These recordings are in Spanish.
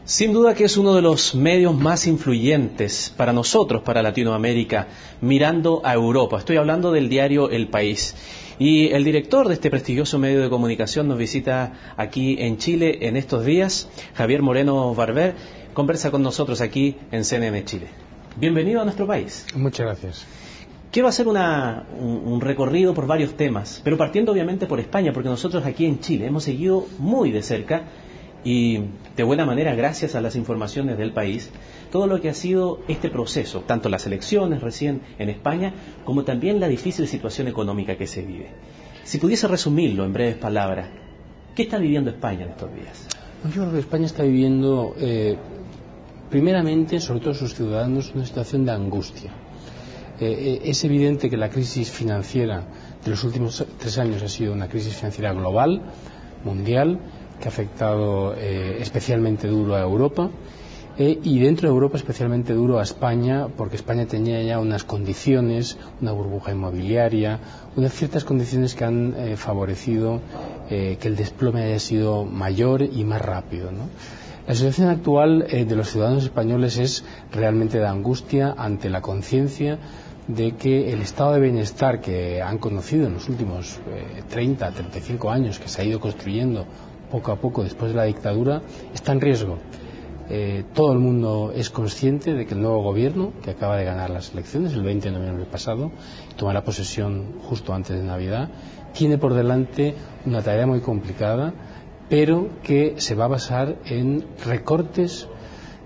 Sin duda que es uno de los medios más influyentes para nosotros, para Latinoamérica, mirando a Europa. Estoy hablando del diario El País. Y el director de este prestigioso medio de comunicación nos visita aquí en Chile en estos días. Javier Moreno Barber conversa con nosotros aquí en CNN Chile. Bienvenido a nuestro país. Muchas gracias. Quiero hacer un recorrido por varios temas, pero partiendo obviamente por España, porque nosotros aquí en Chile hemos seguido muy de cerca y de buena manera, gracias a las informaciones del país, todo lo que ha sido este proceso, tanto las elecciones recién en España, como también la difícil situación económica que se vive. Si pudiese resumirlo en breves palabras, ¿qué está viviendo España en estos días? Yo creo que España está viviendo, primeramente, sobre todo sus ciudadanos, una situación de angustia. Es evidente que la crisis financiera de los últimos 3 años ha sido una crisis financiera global, mundial, que ha afectado especialmente duro a Europa y dentro de Europa especialmente duro a España, porque España tenía ya unas condiciones, una burbuja inmobiliaria, unas ciertas condiciones que han favorecido que el desplome haya sido mayor y más rápido, ¿no? La situación actual de los ciudadanos españoles es realmente de angustia ante la conciencia de que el estado de bienestar que han conocido en los últimos 30-35 años, que se ha ido construyendo poco a poco después de la dictadura, está en riesgo. Todo el mundo es consciente de que el nuevo gobierno, que acaba de ganar las elecciones el 20 de noviembre pasado, tomará posesión justo antes de Navidad, tiene por delante una tarea muy complicada, pero que se va a basar en recortes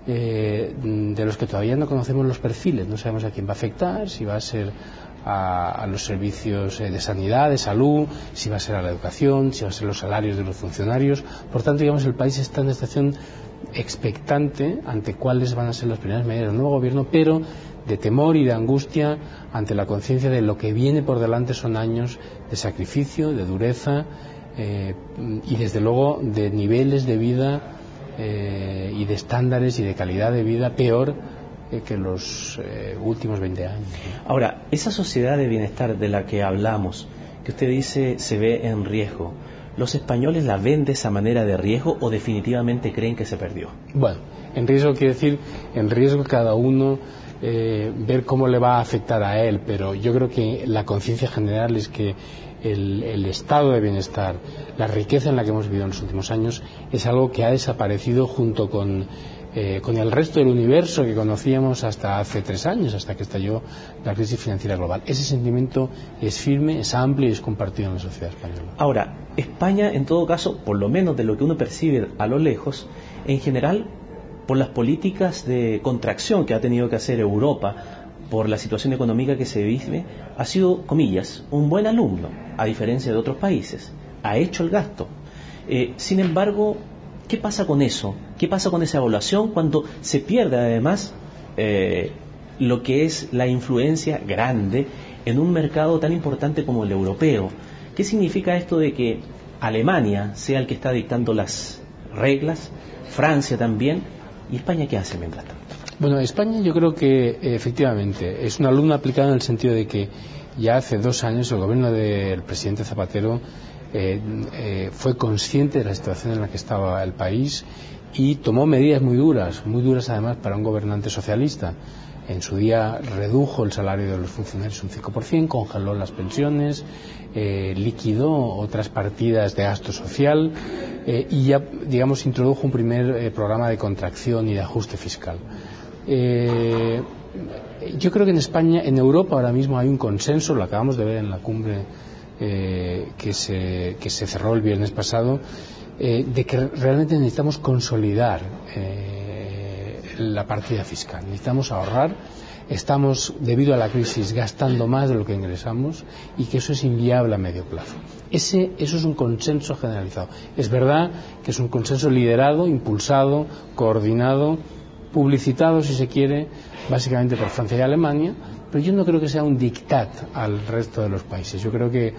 de los que todavía no conocemos los perfiles. No sabemos a quién va a afectar, si va a ser a los servicios de sanidad, de salud, si va a ser a la educación, si va a ser los salarios de los funcionarios. Por tanto, digamos, el país está en una situación expectante ante cuáles van a ser las primeras medidas del nuevo gobierno, pero de temor y de angustia ante la conciencia de lo que viene por delante. Son años de sacrificio, de dureza y desde luego de niveles de vida y de estándares y de calidad de vida peor que los últimos 20 años. Ahora, esa sociedad de bienestar de la que hablamos, que usted dice se ve en riesgo, ¿los españoles la ven de esa manera de riesgo o definitivamente creen que se perdió? Bueno, en riesgo quiere decir, en riesgo cada uno ver cómo le va a afectar a él, pero yo creo que la conciencia general es que el estado de bienestar, la riqueza en la que hemos vivido en los últimos años, es algo que ha desaparecido junto con el resto del universo que conocíamos hasta hace 3 años, hasta que estalló la crisis financiera global. Ese sentimiento es firme, es amplio y es compartido en la sociedad española. Ahora, España, en todo caso, por lo menos de lo que uno percibe a lo lejos, en general, por las políticas de contracción que ha tenido que hacer Europa, por la situación económica que se vive, ha sido, comillas, un buen alumno, a diferencia de otros países. Ha hecho el gasto. Sin embargo, ¿qué pasa con eso? ¿Qué pasa con esa evaluación cuando se pierde además lo que es la influencia grande en un mercado tan importante como el europeo? ¿Qué significa esto de que Alemania sea el que está dictando las reglas, Francia también, y España qué hace mientras tanto? Bueno, España yo creo que efectivamente es un alumno aplicado en el sentido de que ya hace 2 años el gobierno del presidente Zapatero fue consciente de la situación en la que estaba el país y tomó medidas muy duras además para un gobernante socialista. En su día redujo el salario de los funcionarios un 5%, congeló las pensiones, liquidó otras partidas de gasto social y ya, digamos, introdujo un primer programa de contracción y de ajuste fiscal. Yo creo que en España, en Europa ahora mismo hay un consenso, lo acabamos de ver en la cumbre que se cerró el viernes pasado, de que realmente necesitamos consolidar la partida fiscal, necesitamos ahorrar. Estamos, debido a la crisis, gastando más de lo que ingresamos y que eso es inviable a medio plazo. Eso es un consenso generalizado. Es verdad que es un consenso liderado, impulsado, coordinado, publicitado, si se quiere, básicamente por Francia y Alemania, pero yo no creo que sea un dictat al resto de los países. Yo creo que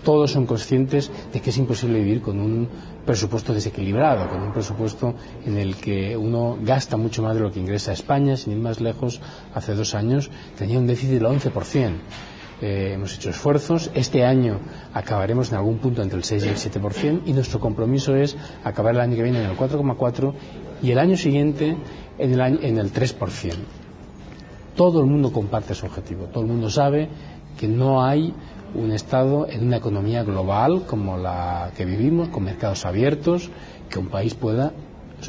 todos son conscientes de que es imposible vivir con un presupuesto desequilibrado, con un presupuesto en el que uno gasta mucho más de lo que ingresa. España, sin ir más lejos, hace 2 años tenía un déficit del 11%. hemos hecho esfuerzos. Este año acabaremos en algún punto entre el 6 y el 7%, y nuestro compromiso es acabar el año que viene en el 4,4% y el año siguiente en el 3%. Todo el mundo comparte ese objetivo, todo el mundo sabe que no hay un Estado en una economía global como la que vivimos, con mercados abiertos, que un país pueda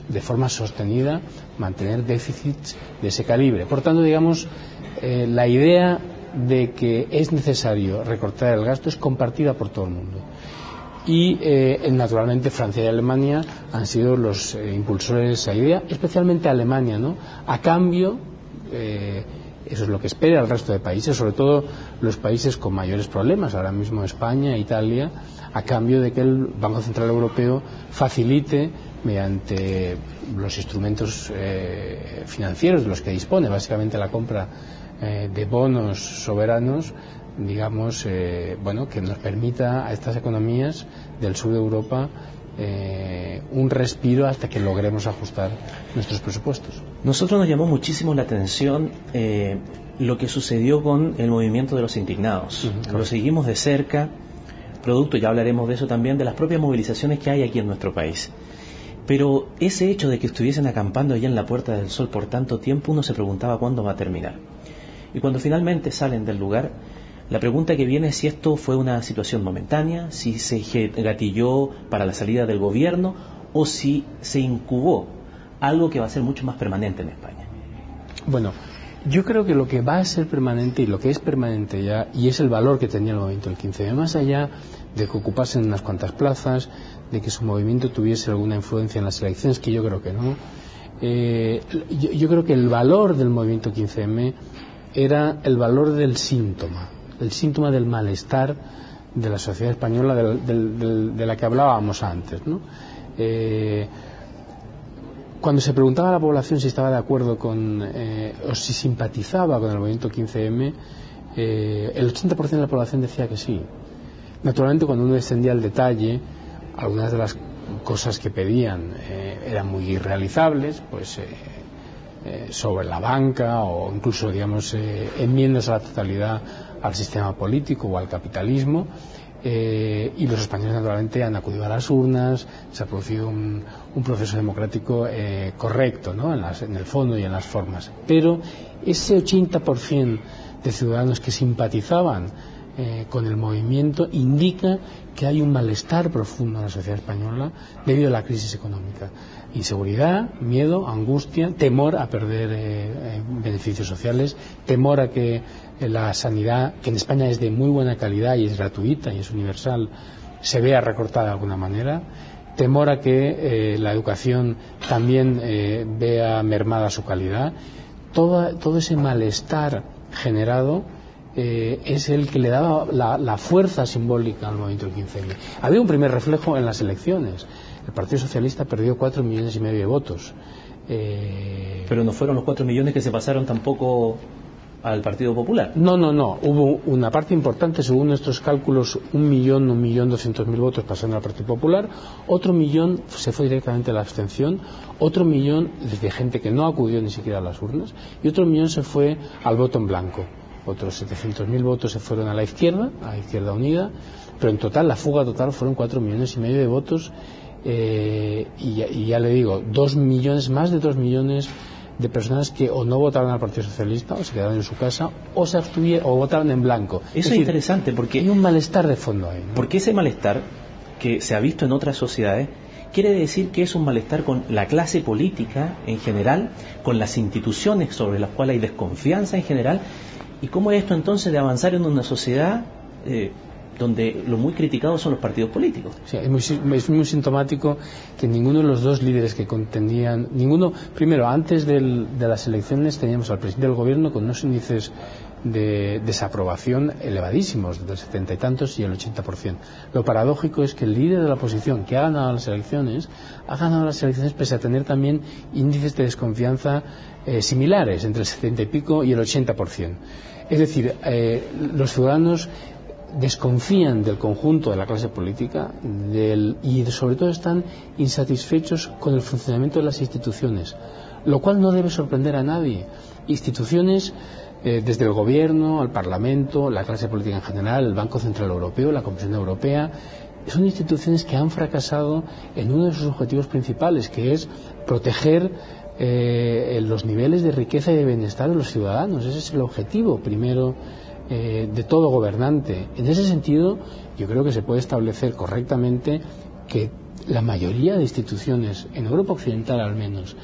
de forma sostenida mantener déficits de ese calibre. Por tanto, digamos, la idea de que es necesario recortar el gasto es compartida por todo el mundo. Y naturalmente Francia y Alemania han sido los impulsores de esa idea, especialmente Alemania, ¿no? A cambio, eso es lo que espera el resto de países, sobre todo los países con mayores problemas, ahora mismo España, Italia, a cambio de que el Banco Central Europeo facilite, mediante los instrumentos financieros de los que dispone, básicamente la compra de bonos soberanos, digamos, que nos permita a estas economías del sur de Europa un respiro hasta que logremos ajustar nuestros presupuestos. Nosotros nos llamó muchísimo la atención lo que sucedió con el movimiento de los indignados. Lo seguimos de cerca, producto, ya hablaremos de eso también, de las propias movilizaciones que hay aquí en nuestro país. Pero ese hecho de que estuviesen acampando allá en la Puerta del Sol por tanto tiempo, uno se preguntaba cuándo va a terminar. Y cuando finalmente salen del lugar, la pregunta que viene es si esto fue una situación momentánea, si se gatilló para la salida del gobierno o si se incubó algo que va a ser mucho más permanente en España. Bueno, yo creo que lo que va a ser permanente y lo que es permanente ya, y es el valor que tenía el movimiento del 15M, más allá de que ocupasen unas cuantas plazas, de que su movimiento tuviese alguna influencia en las elecciones, que yo creo que no, yo creo que el valor del movimiento 15M era el valor del síntoma, el síntoma del malestar de la sociedad española de la que hablábamos antes, ¿no? Cuando se preguntaba a la población si estaba de acuerdo con o si simpatizaba con el movimiento 15M, el 80% de la población decía que sí. Naturalmente, cuando uno descendía al detalle, algunas de las cosas que pedían eran muy irrealizables, pues sobre la banca o incluso, digamos, enmiendas a la totalidad al sistema político o al capitalismo. Y los españoles naturalmente han acudido a las urnas, se ha producido un proceso democrático correcto, ¿no? en el fondo y en las formas. Pero ese 80% de ciudadanos que simpatizaban con el movimiento indica que hay un malestar profundo en la sociedad española debido a la crisis económica. Inseguridad, miedo, angustia, temor a perder beneficios sociales, temor a que la sanidad, que en España es de muy buena calidad y es gratuita y es universal, se vea recortada de alguna manera, temor a que la educación también vea mermada su calidad. Todo ese malestar generado es el que le daba la fuerza simbólica al movimiento del 15M. Había un primer reflejo en las elecciones. El Partido Socialista perdió 4,5 millones de votos. Pero no fueron los 4 millones que se pasaron tampoco al Partido Popular. No. Hubo una parte importante, según nuestros cálculos, 1.200.000 votos pasando al Partido Popular. Otro 1.000.000 se fue directamente a la abstención. Otro 1.000.000 de gente que no acudió ni siquiera a las urnas. Y otro 1.000.000 se fue al voto en blanco. Otros 700.000 votos se fueron a la Izquierda Unida. Pero en total, la fuga total fueron 4,5 millones de votos. Y ya le digo, más de 2 millones de personas que o no votaron al Partido Socialista o se quedaron en su casa o se abstuvieron o votaron en blanco. Eso es interesante porque hay un malestar de fondo ahí, ¿no? Porque ese malestar que se ha visto en otras sociedades quiere decir que es un malestar con la clase política en general, con las instituciones sobre las cuales hay desconfianza en general. ¿Y cómo es esto entonces de avanzar en una sociedad donde lo muy criticado son los partidos políticos? Sí, es muy sintomático que ninguno de los dos líderes que contendían, primero, antes de las elecciones teníamos al presidente del gobierno con unos índices de desaprobación elevadísimos, del 70 y tantos y el 80%. Lo paradójico es que el líder de la oposición que ha ganado las elecciones pese a tener también índices de desconfianza similares, entre el 70 y pico y el 80%. Es decir, los ciudadanos desconfían del conjunto de la clase política y sobre todo están insatisfechos con el funcionamiento de las instituciones, lo cual no debe sorprender a nadie. Instituciones desde el gobierno, al Parlamento, la clase política en general, el Banco Central Europeo, la Comisión Europea, son instituciones que han fracasado en uno de sus objetivos principales, que es proteger los niveles de riqueza y de bienestar de los ciudadanos. Ese es el objetivo primero de todo gobernante. En ese sentido, yo creo que se puede establecer correctamente que la mayoría de instituciones, en Europa Occidental al menos,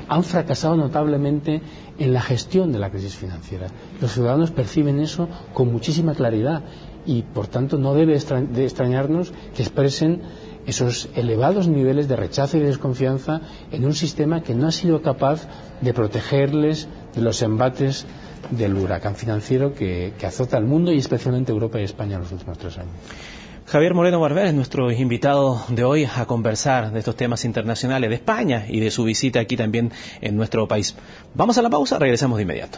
han fracasado notablemente en la gestión de la crisis financiera. Los ciudadanos perciben eso con muchísima claridad y, por tanto, no debe de extrañarnos que expresen esos elevados niveles de rechazo y de desconfianza en un sistema que no ha sido capaz de protegerles de los embates del huracán financiero que azota al mundo y especialmente Europa y España en los últimos 3 años. Javier Moreno Barber es nuestro invitado de hoy a conversar de estos temas internacionales de España y de su visita aquí también en nuestro país. Vamos a la pausa, regresamos de inmediato.